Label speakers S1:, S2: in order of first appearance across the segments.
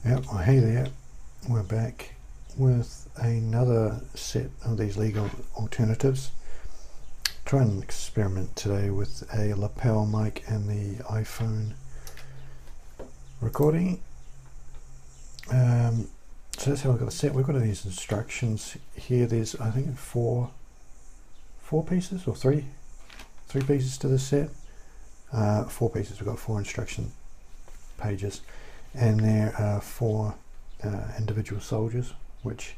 S1: Yep, well, hey there, we're back with another set of these legal alternatives. Trying an experiment today with a lapel mic and the iPhone recording. So that's how we've got the set. We've got these instructions here. There's, I think, four pieces or three pieces to this set. 4 pieces. We've got 4 instruction pages, and there are 4 individual soldiers which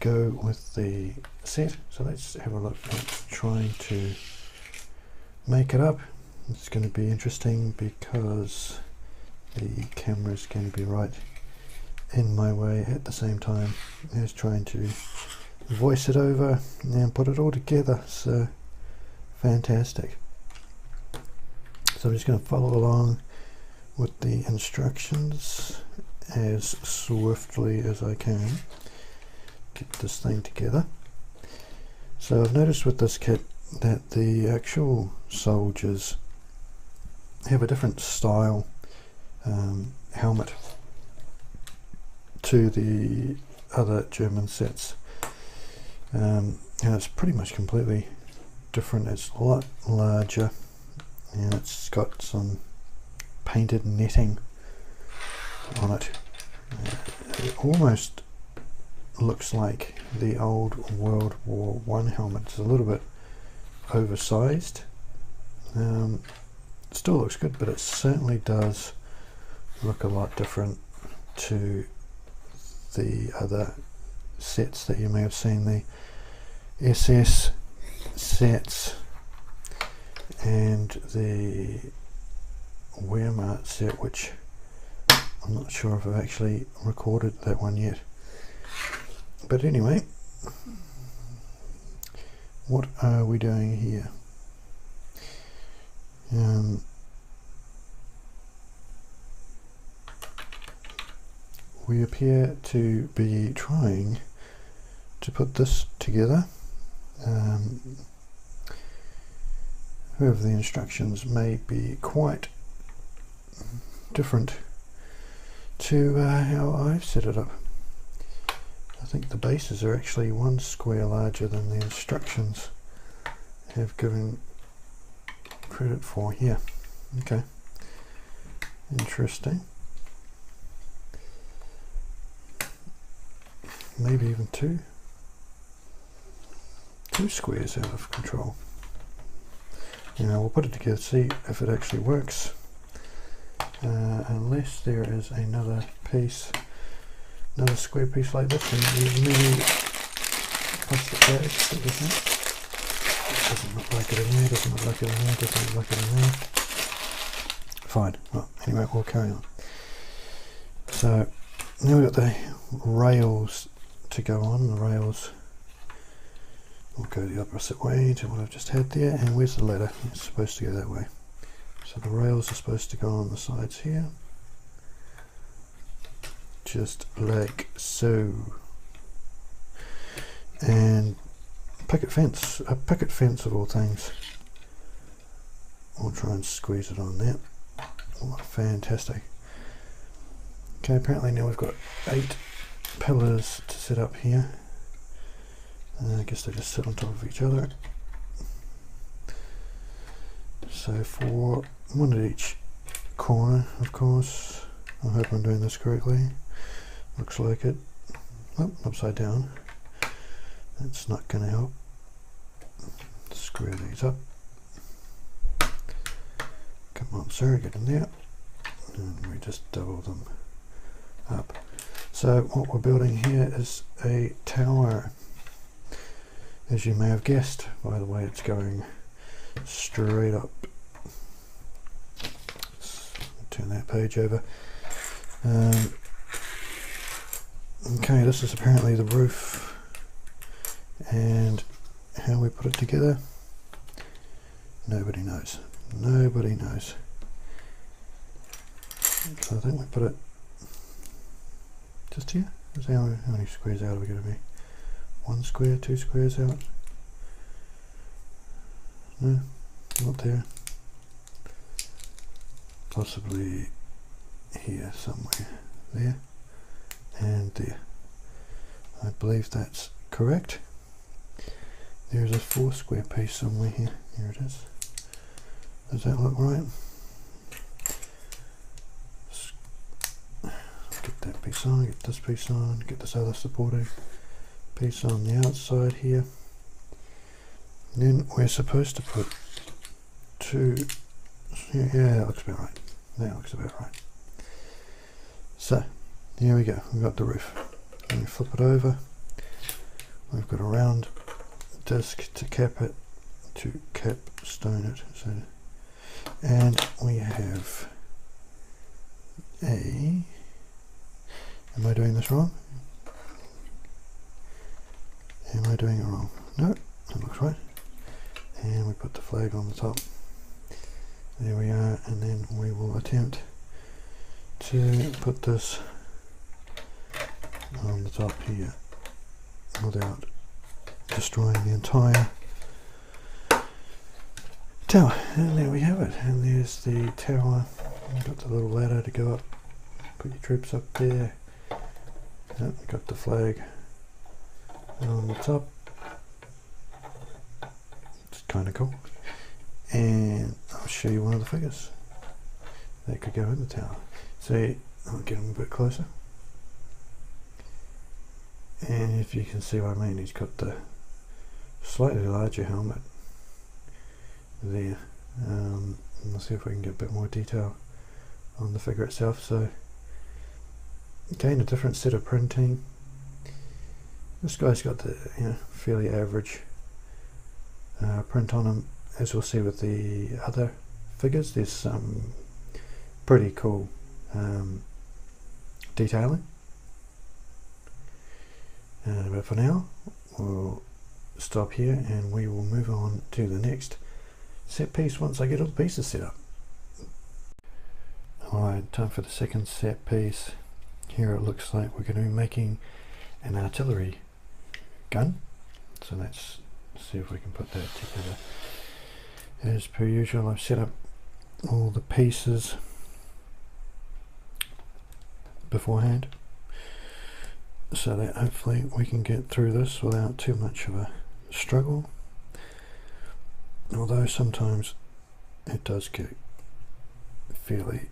S1: go with the set. So let's have a look at trying to make it up. It's going to be interesting because the camera's going to be right in my way at the same time as trying to voice it over and put it all together. So fantastic. So I'm just going to follow along with the instructions as swiftly as I can. Get this thing together. So I've noticed with this kit that the actual soldiers have a different style helmet to the other German sets, and it's pretty much completely different. It's a lot larger and it's got some painted netting on it. It almost looks like the old World War I helmet. It's a little bit oversized. It still looks good, but it certainly does look a lot different to the other sets that you may have seen, the SS sets and the Wehrmacht set, which I'm not sure if I've actually recorded that one yet. But anyway, what are we doing here? We appear to be trying to put this together. However, the instructions may be quite different to how I've set it up. I think the bases are actually 1 square larger than the instructions have given credit for here. Okay, interesting. Maybe even two squares out of control. Now we'll put it together, see if it actually works. Unless there is another piece, another square piece like this, and there's many plastic bags that we have. Doesn't look like it in there, doesn't look like it in there, doesn't look like it in there. Fine. Well, anyway, we'll carry on. So now we've got the rails to go on. The rails will go the opposite way to what I've just had there. And where's the ladder? It's supposed to go that way. So the rails are supposed to go on the sides here, just like so. And picket fence, a picket fence of all things. We'll try and squeeze it on there. Oh, fantastic. Okay, apparently now we've got 8 pillars to set up here. I guess they just sit on top of each other. So for 1 at each corner, of course. I hope I'm doing this correctly. Looks like it. Oh, upside down. That's not going to help. Square these up. Come on, sir, get in there. And we just double them up. So what we're building here is a tower. As you may have guessed by the way it's going straight up. Let's turn that page over. Okay, this is apparently the roof, and how we put it together, nobody knows. Nobody knows. So I think we put it just here. How many squares out are we going to be? 1 square, 2 squares out? No, not there. Possibly here somewhere. there and there. I believe that's correct. There's a 4 square piece somewhere here. Here it is. Does that look right? Get that piece on, get this piece on, get this other supporting piece on the outside here. And then we're supposed to put 2, yeah, that looks about right. That looks about right. So, here we go, we've got the roof. Let me flip it over. We've got a round disc to cap it, to capstone it. So, and we have a, am I doing this wrong? Am I doing it wrong? No, that looks right. And we put the flag on the top. There we are, and then we will attempt to put this on the top here without destroying the entire tower. And there we have it, and there's the tower. You've got the little ladder to go up, put your troops up there. You've got the flag on the top. It's kind of cool. And I'll show you one of the figures that could go in the tower. See, I'll get him a bit closer. And if you can see what I mean, he's got the slightly larger helmet there. We'll see if we can get a bit more detail on the figure itself. So again, a different set of printing. This guy's got the fairly average print on him. As we'll see with the other figures, there's some pretty cool detailing. But for now, we'll stop here and we will move on to the next set piece once I get all the pieces set up. Alright, time for the second set piece. Here it looks like we're going to be making an artillery gun. So let's see if we can put that together. As per usual, I've set up all the pieces beforehand so that hopefully we can get through this without too much of a struggle, although sometimes it does get fairly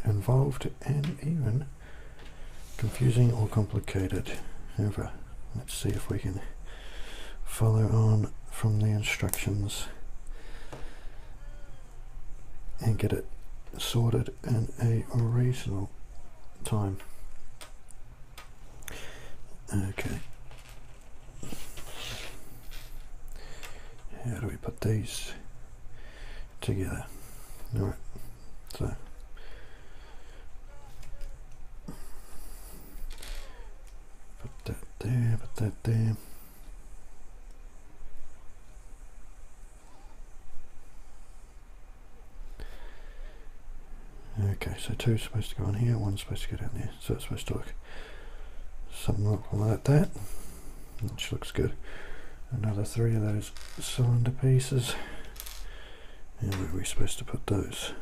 S1: involved and even confusing or complicated. However, let's see if we can follow on from the instructions and get it sorted in a reasonable time. Okay, how do we put these together? Alright, so put that there, put that there. Okay, so 2 is supposed to go on here, 1 is supposed to go down there, so it's supposed to look something like that, which looks good. Another 3 of those cylinder pieces, and where are we supposed to put those?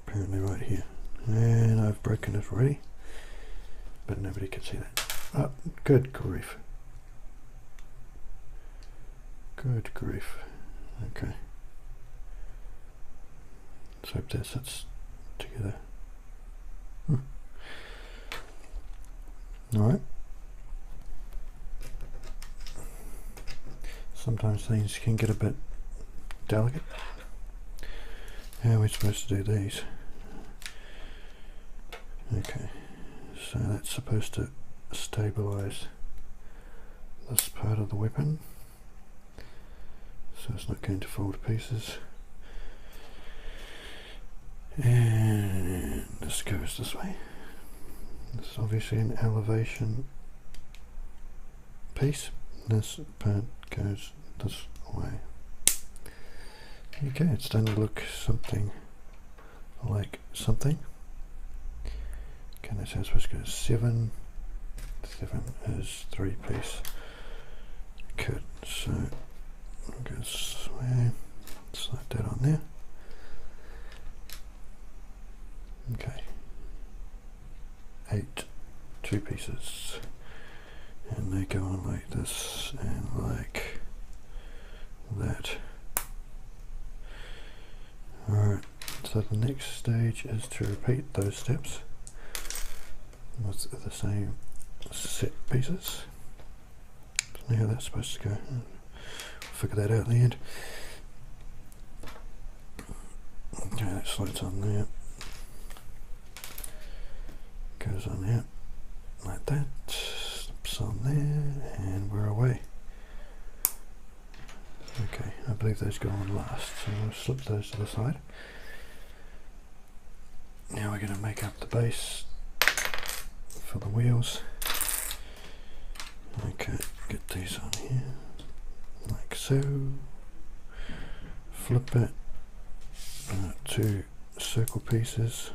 S1: Apparently right here, and I've broken it already, but nobody can see that. Oh, good grief. Good grief. Okay. Let's hope that sits together. Alright. Sometimes things can get a bit delicate. How are we supposed to do these? Okay, so that's supposed to stabilize this part of the weapon, so it's not going to fall to pieces. And this goes this way. This is obviously an elevation piece. This part goes this way. Okay, it's starting to look something like something. Okay, that's how it's supposed to go. 7 is 3-piece. Good, so it goes this way. Slide that on there. 2 pieces, and they go on like this and like that. Alright, so the next stage is to repeat those steps with the same set pieces. Don't know how that's supposed to go. Figure that out in the end. Okay, that slides on there. Goes on there like that. Slips on there, and we're away. Okay, I believe those go on last, so we'll slip those to the side. Now we're going to make up the base for the wheels. Okay, get these on here, like so. Flip it, 2 circle pieces.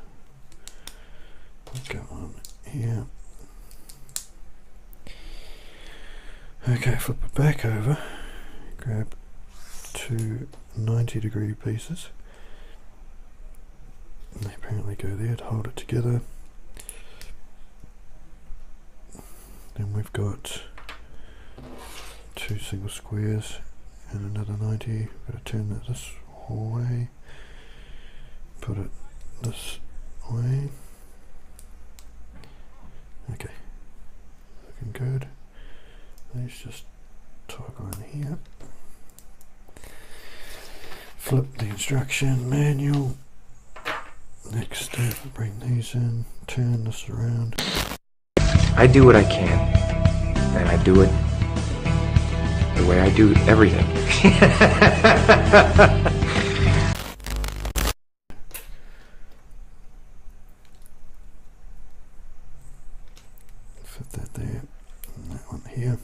S1: Go on here. Okay, flip it back over. Grab 2 90-degree pieces. And they apparently go there to hold it together. Then we've got 2 single squares and another 90. We've got to turn that this way. Put it this way. Okay, looking good. Let's just toggle in here. Flip the instruction manual. Next step, bring these in, turn this around.
S2: I do what I can, and I do it the way I do everything.
S1: Fit that there, and that one here.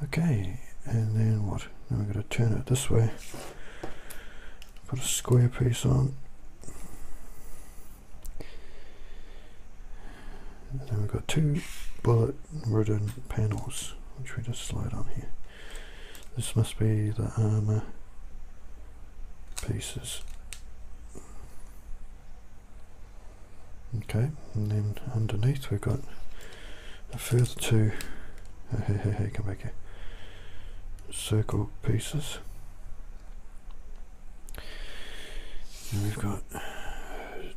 S1: Okay, and then what? Now we're going to turn it this way. Put a square piece on. And then we've got 2 bullet wooden panels, which we just slide on here. This must be the armour pieces. Okay, and then underneath we've got a further 2, hey, come back here, circle pieces. And we've got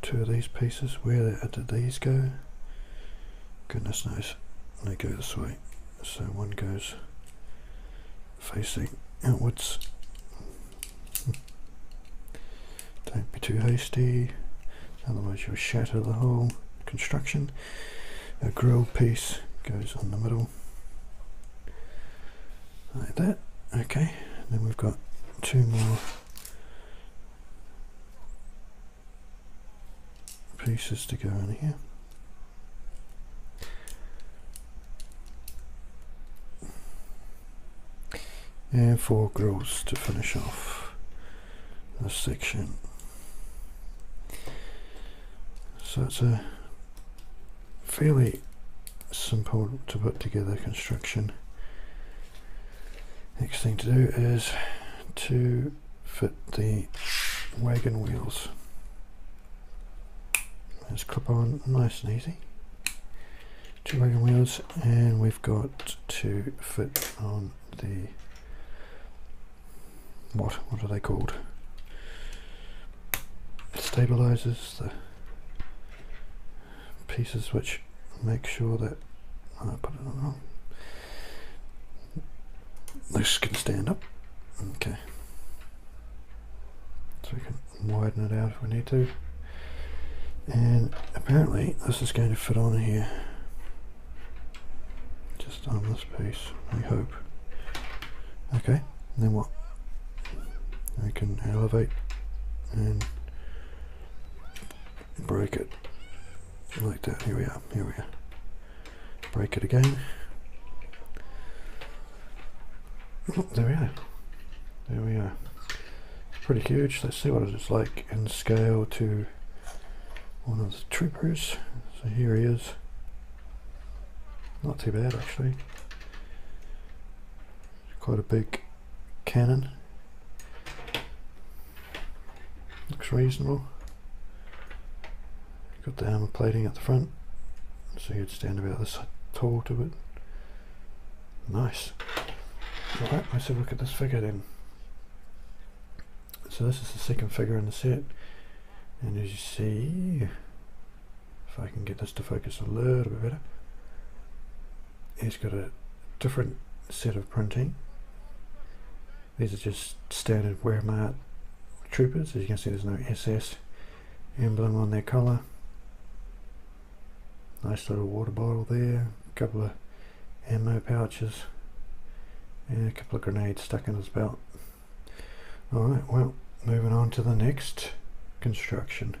S1: 2 of these pieces. Where did these go? Goodness knows. They go this way. So one goes facing outwards. Don't be too hasty, otherwise you'll shatter the whole construction. A grill piece goes on the middle. Like that. Okay. And then we've got 2 more pieces to go in here. And 4 grills to finish off this section. So it's a fairly simple to put together construction. Next thing to do is to fit the wagon wheels. Let's clip on nice and easy. 2 wagon wheels, and we've got to fit on the what are they called? Stabilizers, the pieces which make sure that I put it on wrong. This can stand up. Okay. So we can widen it out if we need to. And apparently this is going to fit on here. Just on this piece, we hope. Okay, and then what? We can elevate and break it like that. Here we are, here we are. Break it again. Oh, there we are. There we are. It's pretty huge. Let's see what it is like in scale to one of the troopers. So here he is. Not too bad actually. Quite a big cannon. Looks reasonable. Got the armor plating at the front. so you'd stand about this tall to it. Nice. Alright, let's have a look at this figure then. So this is the second figure in the set, and as you see, if I can get this to focus a little bit better, he's got a different set of printing. These are just standard Wehrmacht troopers. As you can see, there's no SS emblem on their collar. Nice little water bottle there, a couple of ammo pouches, and a couple of grenades stuck in his belt. Alright, well, moving on to the next construction.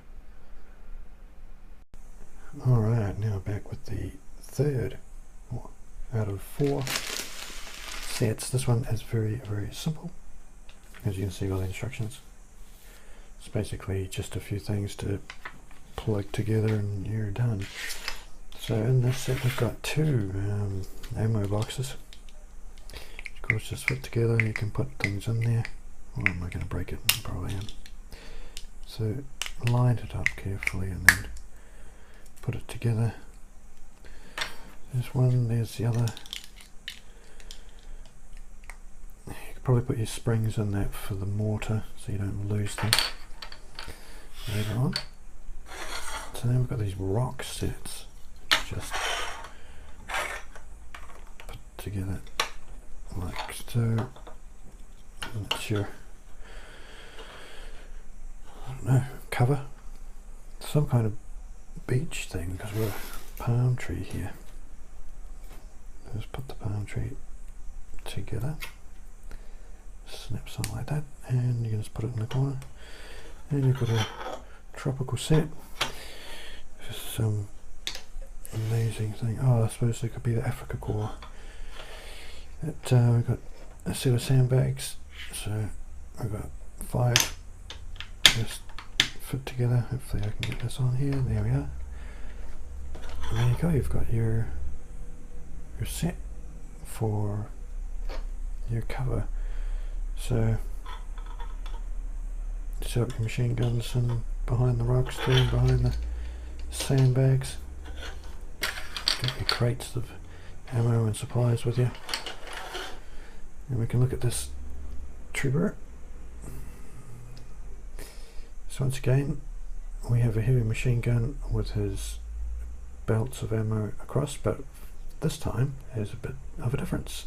S1: Alright, now back with the third out of 4 sets. This one is very, very simple. As you can see by the instructions, it's basically just a few things to plug together and you're done. So in this set we've got 2 ammo boxes. Of course, just fit together. You can put things in there. Or am I going to break it? Probably am. So line it up carefully and then put it together. There's one, there's the other. You could probably put your springs in that for the mortar so you don't lose them later on. So then we've got these rock sets, just put together like so. That's your, I don't know, cover, some kind of beach thing, because we're a palm tree here. Just put the palm tree together, snip something like that, and you can just put it in the corner, and you've got a tropical set. Just some amazing thing. Oh, I suppose it could be the Africa Corps. We've got a set of sandbags, so I've got 5 just fit together. Hopefully I can get this on here. There we are. And there you go, you've got your set for your cover. So set up your machine guns and behind the rocks there, behind the sandbags. Get your crates of ammo and supplies with you. And we can look at this trooper. So once again, we have a heavy machine gun with his belts of ammo across, but this time there's a bit of a difference.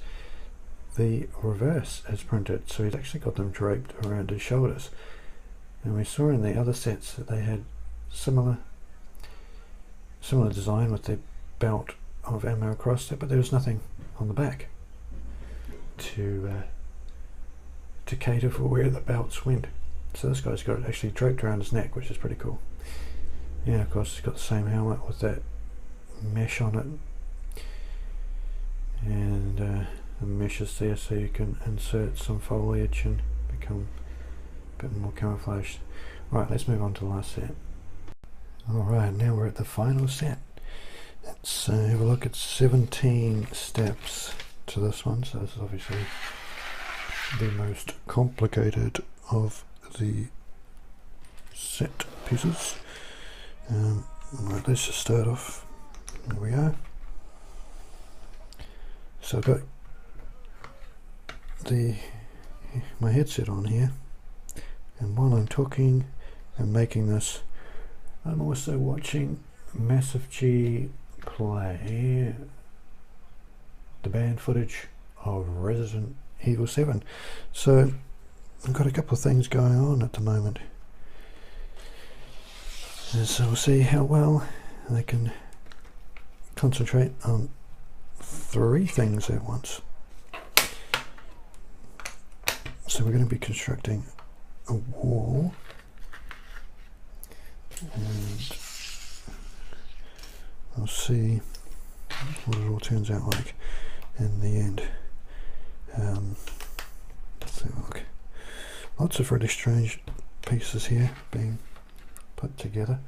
S1: The reverse is printed, so he's actually got them draped around his shoulders. And we saw in the other sets that they had similar design with their belt of ammo across it, but there was nothing on the back to cater for where the belts went. So this guy's got it actually draped around his neck, which is pretty cool. Yeah, of course he's got the same helmet with that mesh on it, and the mesh is there so you can insert some foliage and become a bit more camouflaged. Right, let's move on to the last set. Alright, now we're at the final set. Let's have a look at 17 steps to this one, so this is obviously the most complicated of the set pieces. Right, let's just start off. There we go. So I've got my headset on here, and while I'm talking and making this, I'm also watching Massive G play the band footage of Resident Evil 7. So I've got a couple of things going on at the moment, and so we'll see how well I can concentrate on 3 things at once. So we're going to be constructing a wall, and I'll see what it all turns out like in the end. Let's have a look. Lots of really strange pieces here being put together.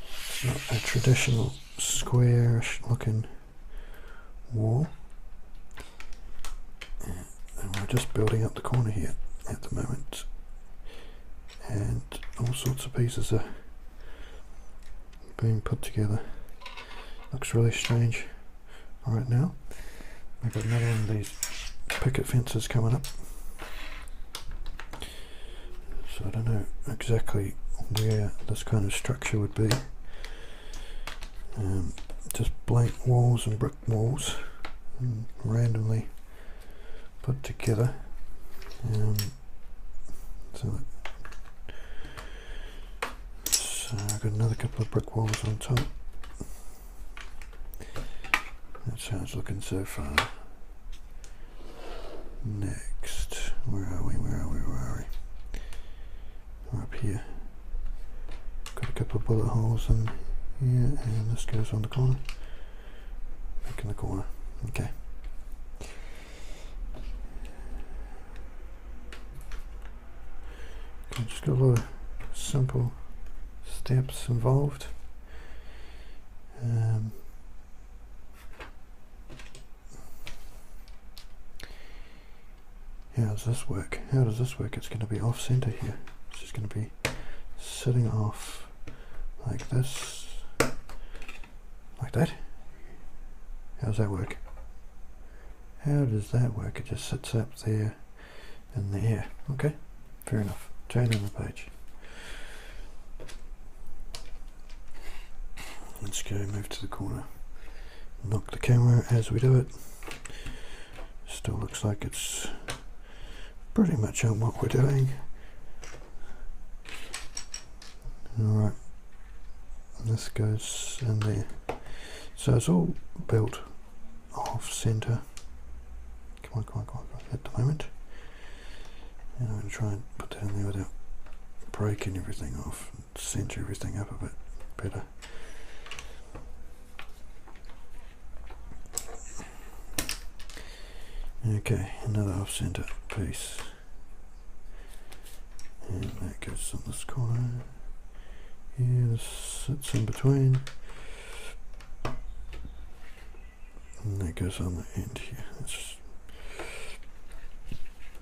S1: It's not a traditional squarish looking wall, and we're just building up the corner here at the moment, and all sorts of pieces are being put together. Looks really strange right now. I've got another one of these picket fences coming up. So I don't know exactly where this kind of structure would be. Just blank walls and brick walls, and randomly put together. So I've got another couple of brick walls on top. That's how it's looking so far. Next, where are we? We're up here. Got a couple of bullet holes in here, and this goes on the corner. Back in the corner. Okay. Just got a lot of simple steps involved. How does this work? It's going to be off center here. It's just going to be sitting off like this, like that. How does that work? It just sits up there in the air. Okay, fair enough. Turning the page. Let's go move to the corner. Knock the camera as we do it. Still looks like it's pretty much on what we're doing. Alright, this goes in there. So it's all built off center. Come on, at the moment. And I'm going to try and put that in there without breaking everything off and center everything up a bit better. Okay, another off center piece. And that goes on this corner. Here, this sits in between. And that goes on the end here. That's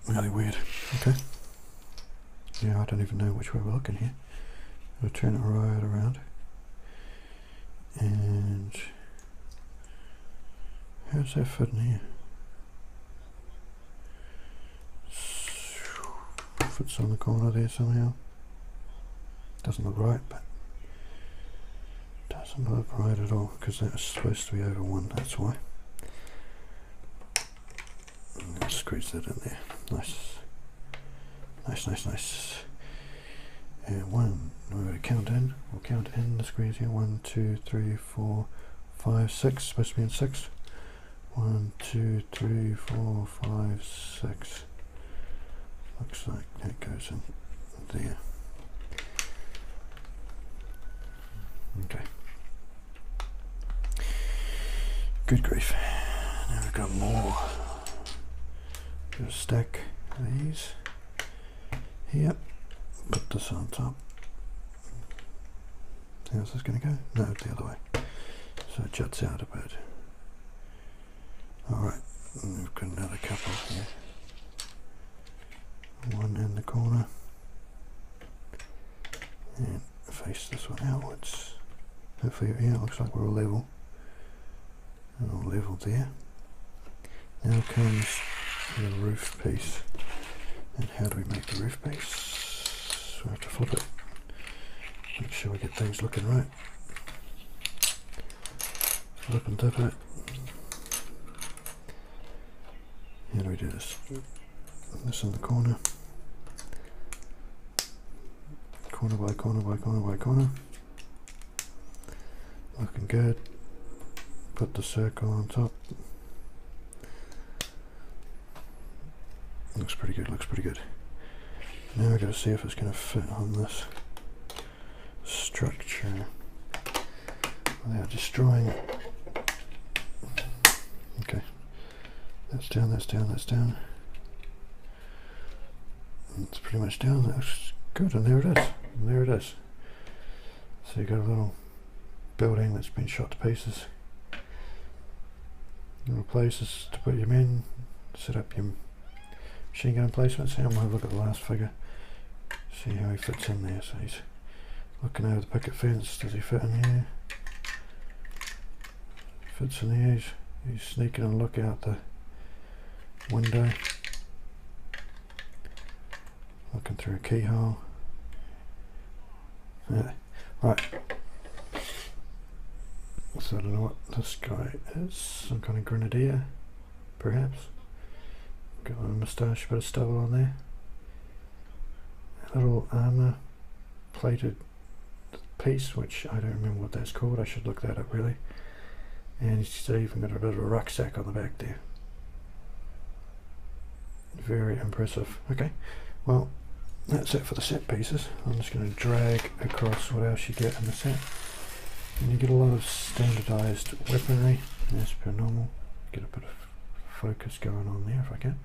S1: really weird. Okay. Yeah, I don't even know which way we're looking here. We'll turn it right around. And how does that fit in here? Fits on the corner there somehow. Doesn't look right, but doesn't look right at all, because that was supposed to be over 1, that's why. And I'll squeeze that in there. Nice. And one, we'll count in. We'll count in the squeeze here. 1, 2, 3, 4, 5, 6. Supposed to be in 6. 1, 2, 3, 4, 5, 6. Looks like that goes in there. Okay. Good grief. Now we've got more. Just stack these here. Put this on top. How's this going to go? No, the other way. So it juts out a bit. Alright, we've got another couple here. One in the corner. And face this one outwards. Hopefully, yeah, it looks like we're all level. And all level there. Now comes the roof piece. And how do we make the roof piece? We have to flip it. Make sure we get things looking right. Flip and tip it. How do we do this? This in the corner. Corner by corner by corner by corner. Looking good. Put the circle on top. Looks pretty good, looks pretty good. Now we've got to see if it's going to fit on this structure without destroying it. Okay. That's down, that's down, that's down. It's pretty much down. That looks good, and there it is. And there it is. So you've got a little building that's been shot to pieces. Little places to put your men, set up your machine gun emplacements. And we'll have a look at the last figure. See how he fits in there. So he's looking over the picket fence. Does he fit in here? fits in there. He's sneaking a look out the window, looking through a keyhole. Yeah. Right. So I don't know what this guy is. Some kind of grenadier, perhaps. Got a moustache, bit of stubble on there. A little armour plated piece, which I don't remember what that's called. I should look that up really. And he's even got a bit of a rucksack on the back there. Very impressive. Okay, well, that's it for the set pieces. I'm just going to drag across what else you get in the set. And you get a lot of standardized weaponry, as per normal. Get a bit of focus going on there if I can.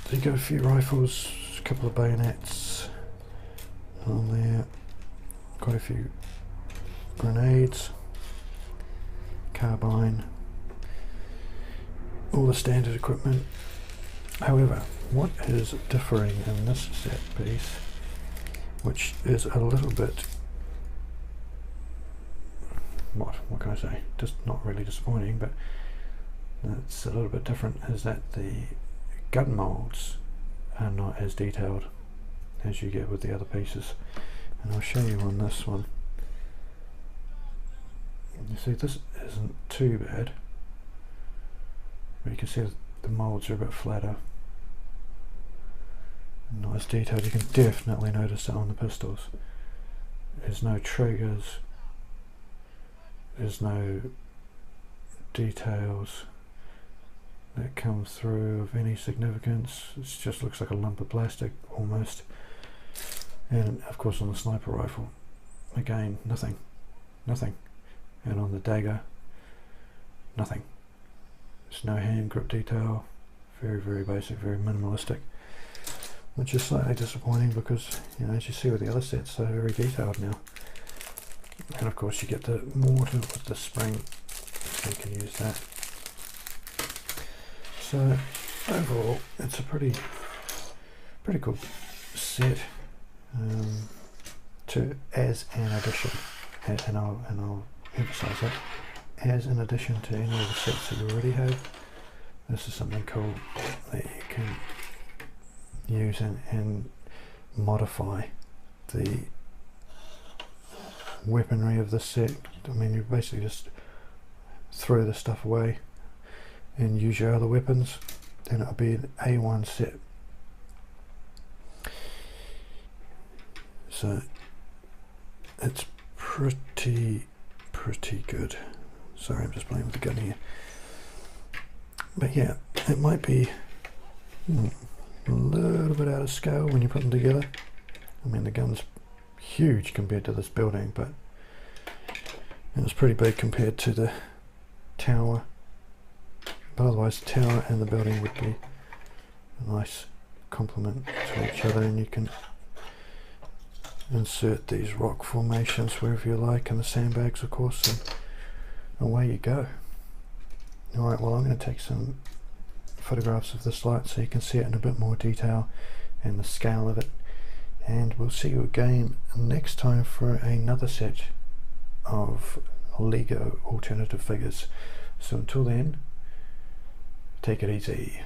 S1: So you got a few rifles, a couple of bayonets on there, quite a few grenades, carbine, all the standard equipment. However, what is differing in this set piece, which is a little bit, what can I say, just not really disappointing, but it's a little bit different, is that the gun molds are not as detailed as you get with the other pieces. And I'll show you on this one. You see, this isn't too bad, but you can see the molds are a bit flatter, not as detailed. You can definitely notice that on the pistols. There's no triggers, there's no details that come through of any significance. It just looks like a lump of plastic almost. And of course on the sniper rifle, again, nothing. And on the dagger, nothing. There's no hand grip detail. Very, very basic, very minimalistic, which is slightly disappointing because, you know, as you see with the other sets, they're very detailed now. And of course you get the mortar with the spring, so you can use that. So overall, it's a pretty cool set, as an addition, and I'll emphasize that, as an addition to any of the sets that you already have. This is something cool that you can use and modify the weaponry of this set. I mean, you basically just throw the stuff away and use your other weapons, then it'll be an A1 set. So it's pretty good. Sorry, I'm just playing with the gun here. But yeah, it might be a little bit out of scale when you put them together. I mean, the gun's huge compared to this building, but it's pretty big compared to the tower. But otherwise, the tower and the building would be a nice complement to each other, and you can insert these rock formations wherever you like, and the sandbags of course, and away you go. Alright, well, I'm going to take some photographs of this light so you can see it in a bit more detail and the scale of it, and we'll see you again next time for another set of Lego alternative figures. So until then, take it easy.